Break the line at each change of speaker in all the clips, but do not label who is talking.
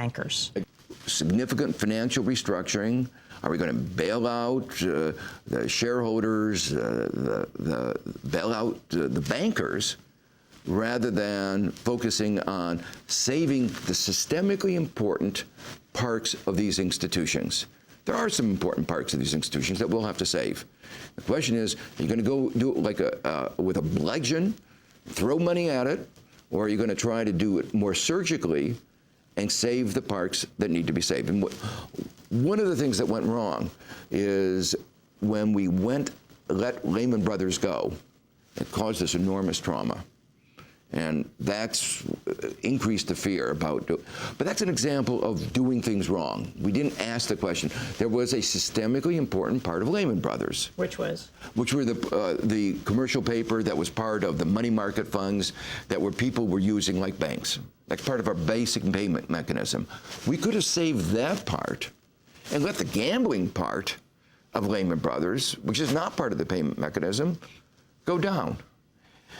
bankers?
Significant financial restructuring. Are we going to bail out the shareholders, bail out the bankers, rather than focusing on saving the systemically important parts of these institutions? There are some important parts of these institutions that we'll have to save. The question is, are you going to go do it like with a bludgeon, throw money at it, or are you going to try to do it more surgically and save the parts that need to be saved? And one of the things that went wrong is when we let Lehman Brothers go, it caused this enormous trauma. And that's increased the fear about it. But that's an example of doing things wrong. We didn't ask the question. There was a systemically important part of Lehman Brothers.
Which was?
Which were the commercial paper that was part of the money market funds that people were using like banks. That's part of our basic payment mechanism. We could have saved that part and let the gambling part of Lehman Brothers, which is not part of the payment mechanism, go down.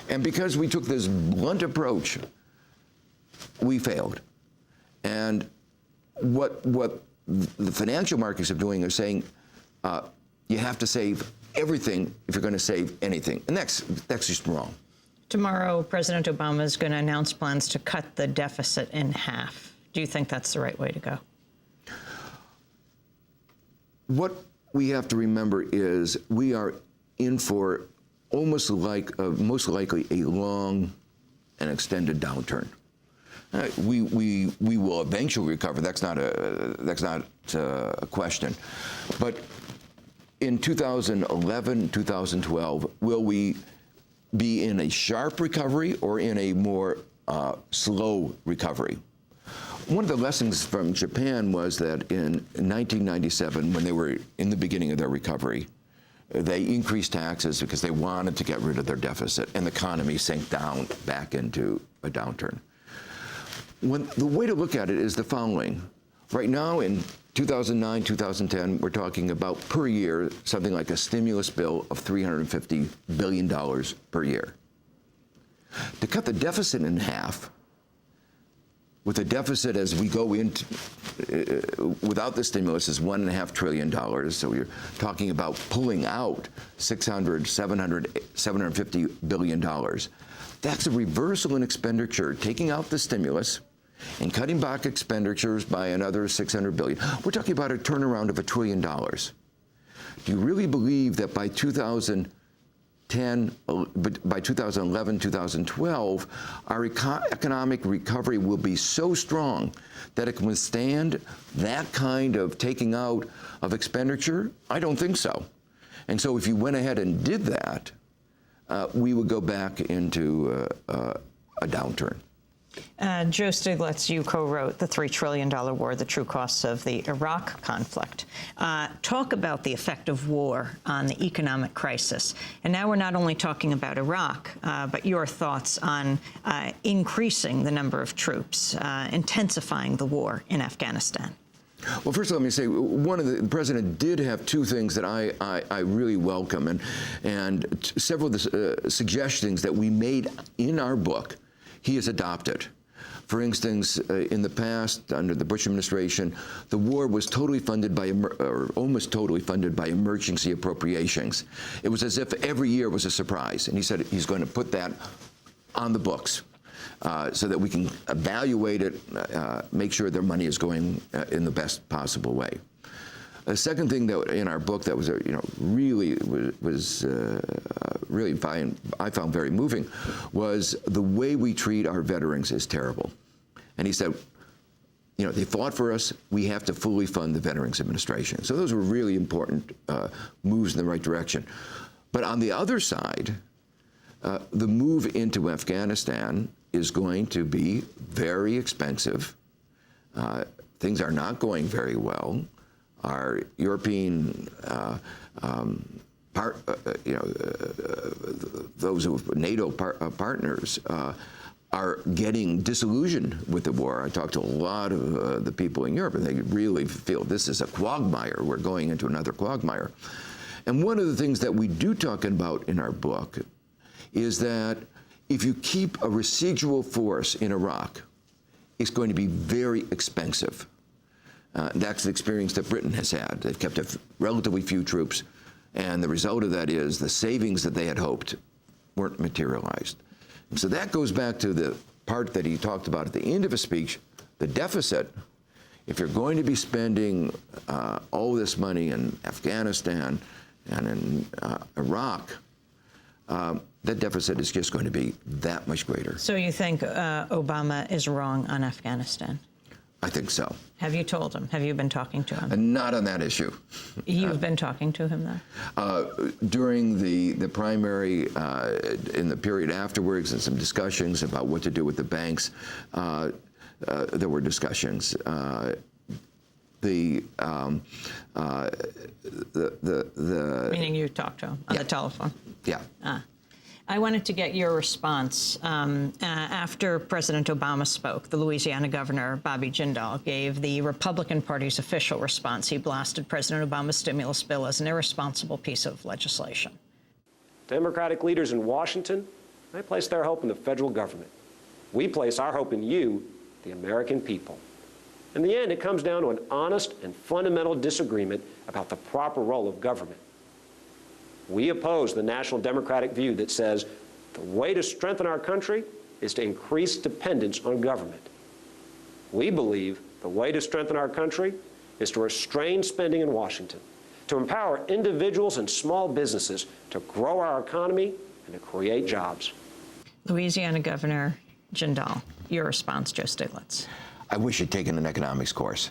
And because we took this blunt approach, we failed. And what the financial markets are doing is saying, you have to save everything if you're going to save anything. And that's just wrong.
Tomorrow, President Obama is going to announce plans to cut the deficit in half. Do you think that's the right way to go?
What we have to remember is we are in for most likely a long and extended downturn. We will eventually recover. That's not a question. But in 2011, 2012, will we be in a sharp recovery or in a more slow recovery? One of the lessons from Japan was that in 1997, when they were in the beginning of their recovery, they increased taxes because they wanted to get rid of their deficit, and the economy sank down back into a downturn. The way to look at it is the following. Right now, in 2009, 2010, we're talking about per year something like a stimulus bill of $350 billion per year. To cut the deficit in half, with a deficit as we go into, without the stimulus, is $1.5 trillion. So you're talking about pulling out $750 billion. That's a reversal in expenditure, taking out the stimulus and cutting back expenditures by another $600 billion. We're talking about a turnaround of $1 trillion. Do you really believe that by 2011, 2012, our economic recovery will be so strong that it can withstand that kind of taking out of expenditure? I don't think so. And so if you went ahead and did that, we would go back into a downturn.
Joe Stiglitz, you co-wrote The $3 Trillion War, The True Costs of the Iraq Conflict. Talk about the effect of war on the economic crisis. And now we're not only talking about Iraq, but your thoughts on increasing the number of troops, intensifying the war in Afghanistan.
Well, first of all, let me say, the president did have two things that I really welcome, and several of the suggestions that we made in our book, he has adopted. For instance, in the past, under the Bush administration, the war was totally funded by, or almost totally funded by emergency appropriations. It was as if every year was a surprise, and he said he's going to put that on the books so that we can evaluate it, make sure their money is going in the best possible way. The second thing that in our book that was, really I found very moving, was the way we treat our veterans is terrible. And he said, they fought for us. We have to fully fund the Veterans Administration. So those were really important moves in the right direction. But on the other side, the move into Afghanistan is going to be very expensive. Things are not going very well. Our European those who are NATO partners are getting disillusioned with the war. I talked to a lot of the people in Europe, and they really feel this is a quagmire. We're going into another quagmire. And one of the things that we do talk about in our book is that if you keep a residual force in Iraq, it's going to be very expensive. That's the experience that Britain has had. They've kept relatively few troops, and the result of that is the savings that they had hoped weren't materialized. And so that goes back to the part that he talked about at the end of his speech, the deficit. If you're going to be spending all this money in Afghanistan and in Iraq, that deficit is just going to be that much greater.
So you think Obama is wrong on Afghanistan?
I think so.
Have you told him? Have you been talking to him?
Not on that issue.
You've been talking to him, though?
During the primary, in the period afterwards, and some discussions about what to do with the banks, there were discussions. Meaning
you talked to him on the telephone?
Yeah.
I wanted to get your response. After President Obama spoke, the Louisiana governor, Bobby Jindal, gave the Republican Party's official response. He blasted President Obama's stimulus bill as an irresponsible piece of legislation.
Democratic leaders in Washington, they place their hope in the federal government. We place our hope in you, the American people. In the end, it comes down to an honest and fundamental disagreement about the proper role of government. We oppose the National Democratic view that says the way to strengthen our country is to increase dependence on government. We believe the way to strengthen our country is to restrain spending in Washington, to empower individuals and small businesses to grow our economy and to create jobs.
Louisiana Governor Jindal, your response, Joe Stiglitz.
I wish you'd taken an economics course.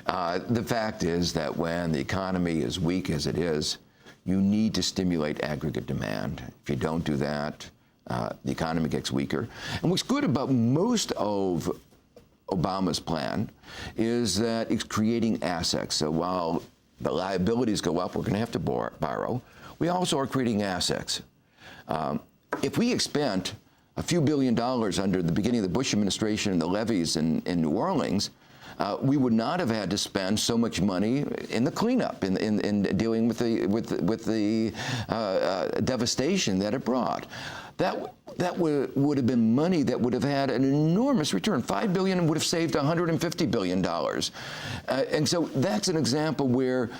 The fact is that when the economy is weak as it is, you need to stimulate aggregate demand. If you don't do that, the economy gets weaker. And what's good about most of Obama's plan is that it's creating assets. So while the liabilities go up, we're going to have to borrow. We also are creating assets. If we had spent a few $1 billion under the beginning of the Bush administration and the levees in New Orleans, we would not have had to spend so much money in the cleanup, in dealing with the devastation that it brought. That would have been money that would have had an enormous return. $5 billion would have saved $150 billion. And so that's an example where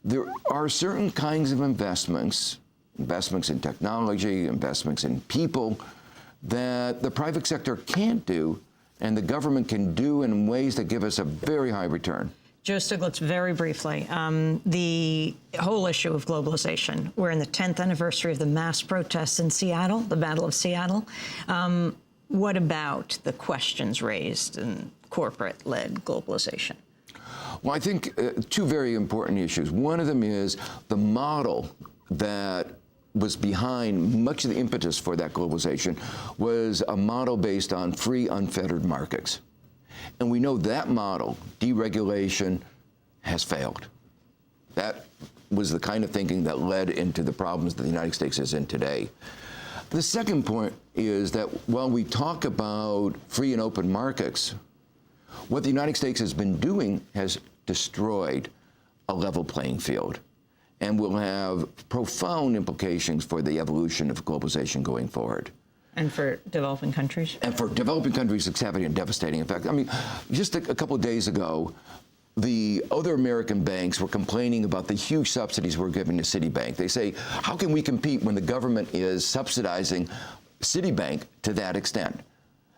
there are certain kinds of investments in technology, investments in people, that the private sector can't do, and the government can do in ways that give us a very high return.
Joe Stiglitz, very briefly, the whole issue of globalization. We're in the 10th anniversary of the mass protests in Seattle, the Battle of Seattle. What about the questions raised in corporate-led globalization?
Well, I think two very important issues. One of them is the model that was behind much of the impetus for that globalization was a model based on free, unfettered markets. And we know that model, deregulation, has failed. That was the kind of thinking that led into the problems that the United States is in today. The second point is that while we talk about free and open markets, what the United States has been doing has destroyed a level playing field, and will have profound implications for the evolution of globalization going forward.
And for developing countries? And
for developing countries, it's having a devastating effect. I mean, just a couple of days ago, the other American banks were complaining about the huge subsidies we're giving to Citibank. They say, how can we compete when the government is subsidizing Citibank to that extent?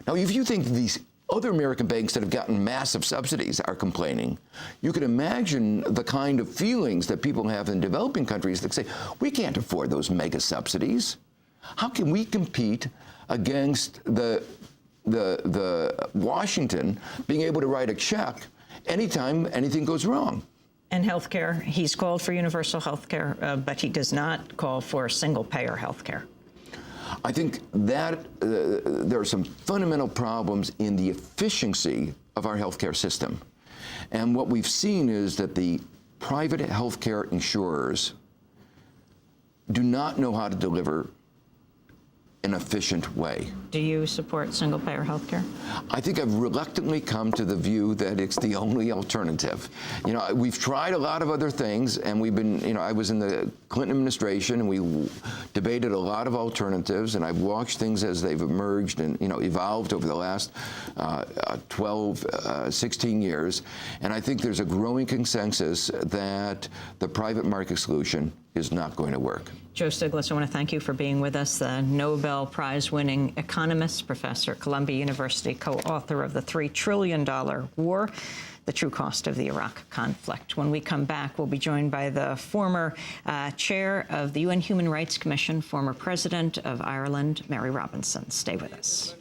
Now, if you think these other American banks that have gotten massive subsidies are complaining, you can imagine the kind of feelings that people have in developing countries that say, we can't afford those mega subsidies. How can we compete against the Washington being able to write a check anytime anything goes wrong?
And healthcare, he's called for universal healthcare, but he does not call for single-payer healthcare.
I think that there are some fundamental problems in the efficiency of our healthcare system. And what we've seen is that the private healthcare insurers do not know how to deliver an efficient way.
Do you support single-payer health care?
I think I've reluctantly come to the view that it's the only alternative. You know, we've tried a lot of other things, and we've been, you know, I was in the Clinton administration, and we debated a lot of alternatives, and I've watched things as they've emerged and, you know, evolved over the last 12, 16 years. And I think there's a growing consensus that the private market solution is not going to work.
Joe Stiglitz, I want to thank you for being with us, the Nobel Prize-winning economist, professor at Columbia University, co-author of The $3 Trillion War, The True Cost of the Iraq Conflict. When we come back, we'll be joined by the former chair of the UN Human Rights Commission, former president of Ireland, Mary Robinson. Stay with us.